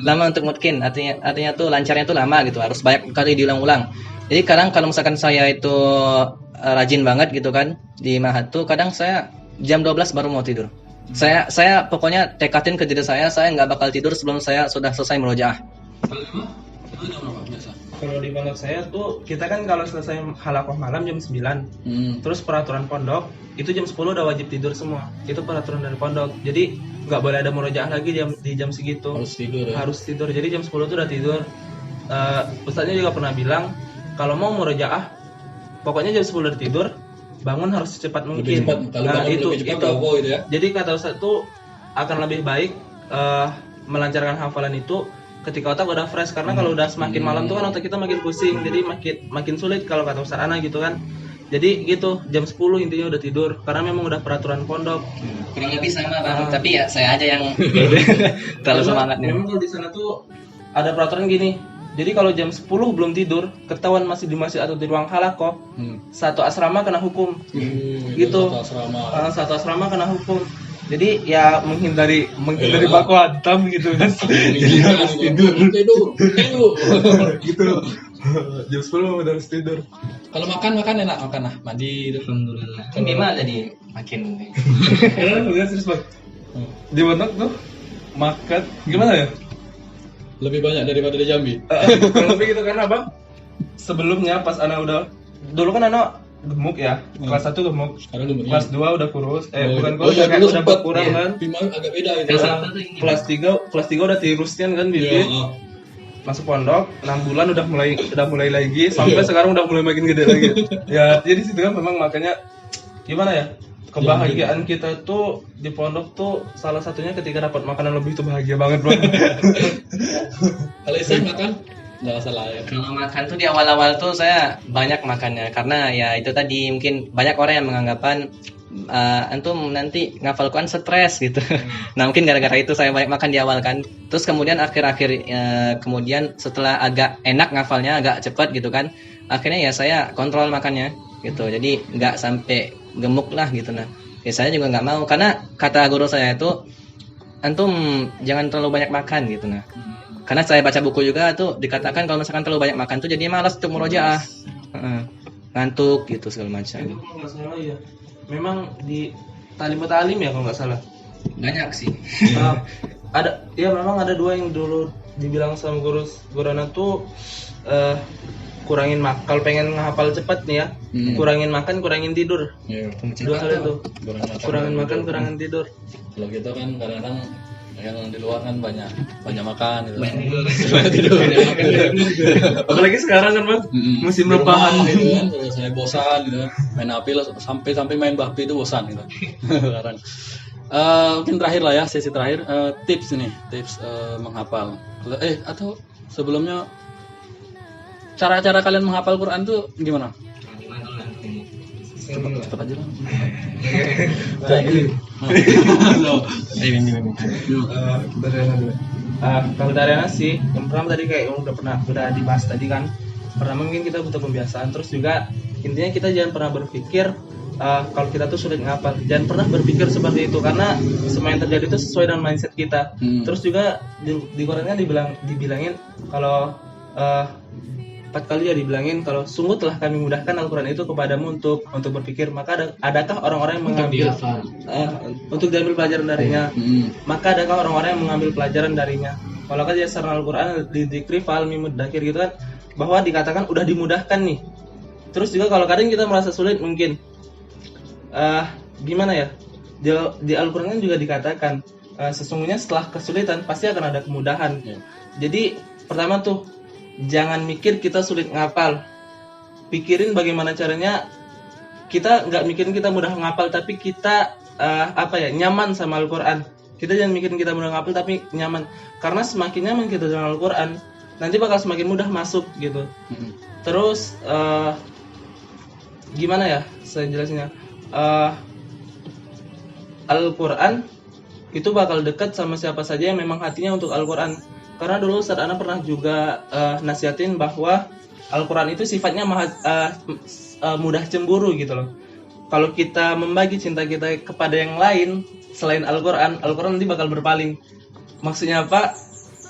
Lama untuk mutkin. Artinya tuh lancarnya tuh lama gitu. Harus banyak kali diulang-ulang. Jadi kadang kalau misalkan saya itu rajin banget gitu kan di Mahad tuh kadang saya jam 12 baru mau tidur. Saya pokoknya tekatin ke diri saya nggak bakal tidur sebelum saya sudah selesai murojaah. Kalau di pondok saya tuh kita kan kalau selesai halakoh malam jam 9. Terus peraturan pondok itu jam 10 udah wajib tidur semua. Itu peraturan dari pondok. Jadi nggak boleh ada murojaah lagi di jam segitu. Harus tidur. Jadi jam 10 tuh udah tidur. Ustadznya juga pernah bilang kalau mau murojaah pokoknya jam 10 udah tidur, bangun harus secepat mungkin. Itu. Ya. Jadi kata Ustadz tuh akan lebih baik melancarkan hafalan itu ketika otak udah fresh, karena kalau udah semakin malam tuh kan otak kita makin pusing, jadi makin sulit kalau kata Ustadz Ana gitu kan. Jadi gitu jam 10 intinya udah tidur karena memang udah peraturan pondok. Kurang lebih sama Bang, tapi ya saya aja yang terlalu semangat nih. Memang kalau di sana tuh ada peraturan gini. Jadi kalau jam 10 belum tidur, ketahuan masih di masjid atau di ruang halakoh, satu asrama kena hukum. Gitu. Satu asrama kena hukum. Jadi ya menghindari baku hantam gitu kan. Jadi harus tidur. Gitu. Jam 10 harus tidur. Kalau makan enak makan lah, mandi itu. Alhamdulillah. Kan Bima jadi makin. Udah serius Bang. Di Pondok tuh makan gimana ya? Lebih banyak daripada di Jambi. Kalau lebih gitu karena Bang sebelumnya pas anak udah dulu kan anak gemuk ya, kelas 1 gemuk, Sekarang gemuk, kelas 2 udah kurus, bukan oh, kurus iya, kayak dulu udah sempet, berkurang iya. kan. Bima agak beda itu. Kelas satu tuh ini. Kelas 3 udah tirusnya kan bibir. Iya, Masuk pondok 6 bulan udah mulai lagi sampai sekarang udah mulai makin gede lagi. Ya, jadi situ kan memang makanya gimana ya? Kebahagiaan kita tuh di pondok tuh salah satunya ketika dapat makanan lebih tuh bahagia banget Bang. Kalau Isan makan nggak masalah ya. Kalau makan tuh di awal-awal tuh saya banyak makannya karena ya itu tadi mungkin banyak orang yang menganggapan antum nanti ngafal Quran stres gitu. Nah mungkin gara-gara itu saya banyak makan di awal kan. Terus kemudian akhir-akhir kemudian setelah agak enak ngafalnya agak cepat gitu kan. Akhirnya ya saya kontrol makannya gitu. Jadi nggak sampai gemuk lah gitu nah. Ya saya juga nggak mau karena kata guru saya itu antum jangan terlalu banyak makan gitu nah. Karena saya baca buku juga tuh dikatakan kalau misalkan terlalu banyak makan tuh jadi malas untuk murojaah. Ngantuk gitu segala macam. Itu kalau nggak salah ya. Memang di talim ya kalau nggak salah. Banyak sih. Memang ada 2 yang dulu dibilang sama guru anak tuh kurangin makan. Kalau pengen ngehafal cepat nih ya, kurangin makan, kurangin tidur. Iya. 2 hal itu. Kurangin makan, kurangin tidur. Kalau kita kan kadang-kadang yang di luar kan banyak makan gitu. Banyak tidur. Apalagi sekarang kan Bang, musim rebahan gitu kan. Terus saya bosan gitu kan. Main HP lah sampai main bahpi itu bosan gitu. Sekarang. Mungkin terakhir lah ya, sesi terakhir tips menghafal. Atau sebelumnya cara-cara kalian menghafal Quran tuh gimana? Cepat aja lah. Kalau dari anak sih, yang pertama tadi kayak yang udah dibahas tadi kan. Pertama mungkin kita butuh pembiasaan, terus juga intinya kita jangan pernah berpikir kalau kita tuh sulit ngapal. Jangan pernah berpikir seperti itu karena semua yang terjadi itu sesuai dengan mindset kita. Terus juga di Quran kan dibilangin kalau 4 kali ya dibilangin kalau sungguh telah kami mudahkan Al-Quran itu kepadamu untuk berpikir. Maka adakah orang-orang yang mengambil untuk diambil pelajaran darinya? Maka adakah orang-orang yang mengambil pelajaran darinya? Kalau kan jasarna Al-Quran di dzikri fal mimudakir gitu kan, bahwa dikatakan udah dimudahkan nih. Terus juga kalau kadang kita merasa sulit mungkin gimana ya? Di Al-Quran kan juga dikatakan sesungguhnya setelah kesulitan pasti akan ada kemudahan. Jadi pertama tuh jangan mikir kita sulit ngapal. Pikirin bagaimana caranya kita nggak mikirin kita mudah ngapal, tapi kita nyaman sama Al-Quran. Kita jangan mikirin kita mudah ngapal tapi nyaman. Karena semakin nyaman kita dengan Al-Quran, nanti bakal semakin mudah masuk gitu. Terus gimana ya saya jelasinnya? Al-Quran itu bakal dekat sama siapa saja yang memang hatinya untuk Al-Quran. Karena dulu Ustaz Ana pernah juga nasihatin bahwa Al-Quran itu sifatnya mudah cemburu gitu loh. Kalau kita membagi cinta kita kepada yang lain selain Al-Quran nanti bakal berpaling. Maksudnya apa?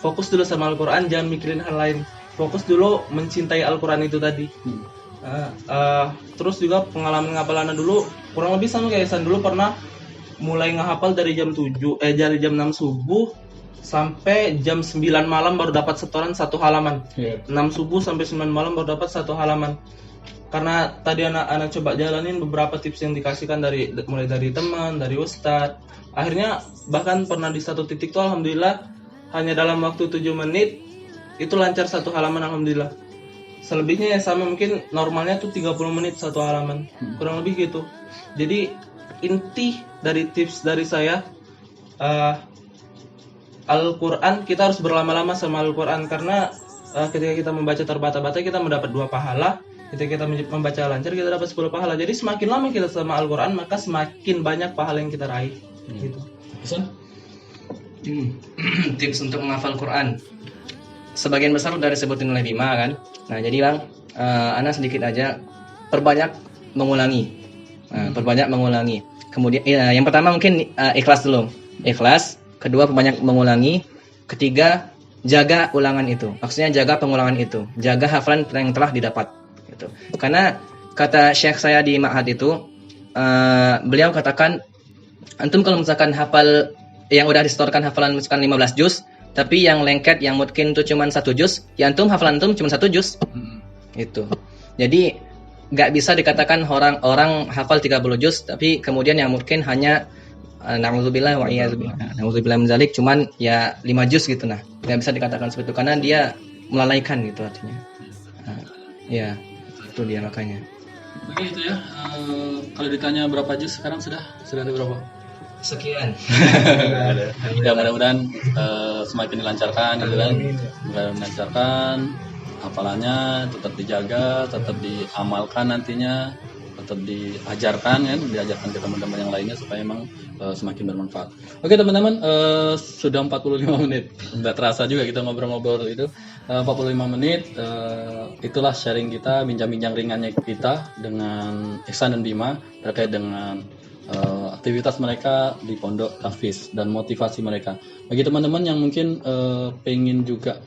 Fokus dulu sama Al-Quran, jangan mikirin hal lain. Fokus dulu mencintai Al-Quran itu tadi. Terus juga pengalaman ngapal Ana dulu kurang lebih sama kayak Isan dulu pernah mulai ngehafal dari jam 6 subuh sampai jam 9 malam baru dapat setoran 1 halaman. 6 subuh sampai 9 malam baru dapat 1 halaman. Karena tadi anak coba jalanin beberapa tips yang dikasihkan mulai dari teman, dari ustadz. Akhirnya bahkan pernah di satu titik tuh alhamdulillah hanya dalam waktu 7 menit itu lancar 1 halaman alhamdulillah. Selebihnya ya sama, mungkin normalnya tuh 30 menit 1 halaman. Kurang lebih gitu. Jadi inti dari tips dari saya Al-Quran, kita harus berlama-lama sama Al-Quran. Karena ketika kita membaca terbata-bata kita mendapat 2 pahala. Ketika kita membaca lancar kita dapat 10 pahala. Jadi semakin lama kita sama Al-Quran maka semakin banyak pahala yang kita raih gitu. Tips untuk menghafal Quran, sebagian besar udah disebutin oleh Bima kan. Nah jadi Bang, Ana sedikit aja perbanyak mengulangi. Kemudian yang pertama mungkin ikhlas dulu. Ikhlas, kedua banyak mengulangi, ketiga jaga ulangan itu. Maksudnya jaga pengulangan itu, jaga hafalan yang telah didapat gitu. Karena kata Syekh saya di Ma'had itu beliau katakan antum kalau misalkan hafal yang udah disetorkan hafalan misalkan 15 juz, tapi yang lengket yang mungkin itu cuma 1 juz, ya antum hafalan antum cuma 1 juz. Itu. Jadi nggak bisa dikatakan orang hafal 30 juz tapi kemudian yang mungkin hanya na'udzubillah wa iyadzubillah. Na'udzubillah min dzalik cuman ya 5 juz gitu nah. Nggak bisa dikatakan seperti itu karena dia melalaikan gitu artinya. Ya, itu dia makanya. Oke itu ya. Kalau ditanya berapa juz sekarang sudah ada berapa? Sekian. Ya mudah-mudahan semakin dilancarkan gitu kan. Dilancarkan hafalannya tetap dijaga, tetap diamalkan nantinya, tetap diajarkan diajarkan ke teman-teman yang lainnya supaya memang semakin bermanfaat. Oke teman-teman, sudah 45 menit. Nggak terasa juga kita ngobrol-ngobrol itu. 45 menit, itulah sharing kita, bincang-bincang ringannya kita dengan Ihsan dan Bima terkait dengan aktivitas mereka di Pondok Tahfiz dan motivasi mereka. Bagi teman-teman yang mungkin pengen juga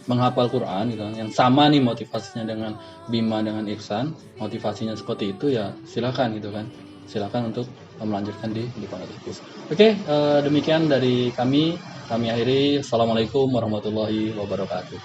menghafal Quran gitu, yang sama nih motivasinya dengan Bima dengan Ihsan, motivasinya seperti itu ya silakan gitu kan, silakan untuk melanjutkan di Pondok Tahfiz. Oke, demikian dari kami akhiri. Assalamualaikum warahmatullahi wabarakatuh.